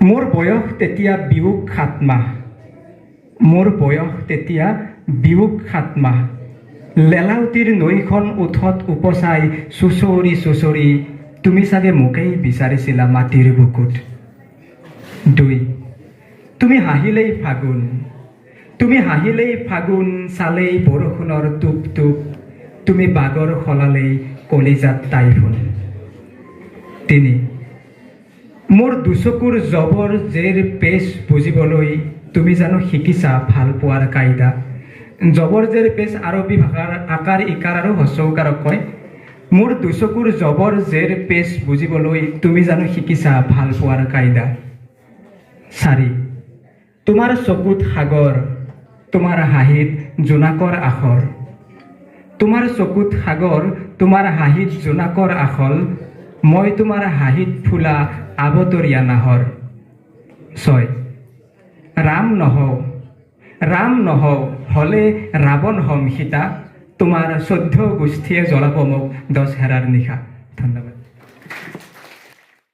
মোৰ বয়স তেতিয়া বিয়োগ 7 মাহ। মোৰ বয়স তেতিয়া বিয়োগ 7 মাহ। লেলাউটিৰ নৈখন ওঠত উপচাই চুচৰি চুচৰি তুমি চাগে মোকেই বিচাৰিছিলা মাটিৰ বুকুত। 2 তুমি হাঁহিলেই ফাগুন, তুমি হাঁহিলেই ফাগুন, চালেই বৰষুণৰ টোপ টোপ, তুমি বাগৰ সলালেই কলিজাত টাইফুন। 3 মোৰ দুচকুৰ জবৰ জেৰ পেচ বুজিবলৈ তুমি জানো শিকিছা ভাল পোৱাৰ কাইদা। জবৰ জেৰ পেচ আৰবী ভাষাৰ আকাৰ ইকাৰ আৰু হস্ৰৌকাৰক কয়। মোৰ দুচকুৰ জবৰ জেৰ পেচ বুজিবলৈ তুমি জানো শিকিছা ভাল পোৱাৰ কাইদা। 4 তোমাৰ চকুত সাগৰ, তোমাৰ হাঁহিত জোনাকৰ আখৰ। তোমাৰ চকুত সাগৰ, তোমাৰ হাঁহিত জোনাকৰ আখল, মই তোমাৰ হাঁহিত ফুলা আবতৰীয়া নাহৰ। 6 ৰাম নহওঁ, ৰাম নহওঁ, হ'লে ৰাৱণ হম সীতা, তোমাৰ 14 গোষ্ঠীয়ে জ্বলাব মোক 10 হেৰাৰ নিশা। ধন্যবাদ।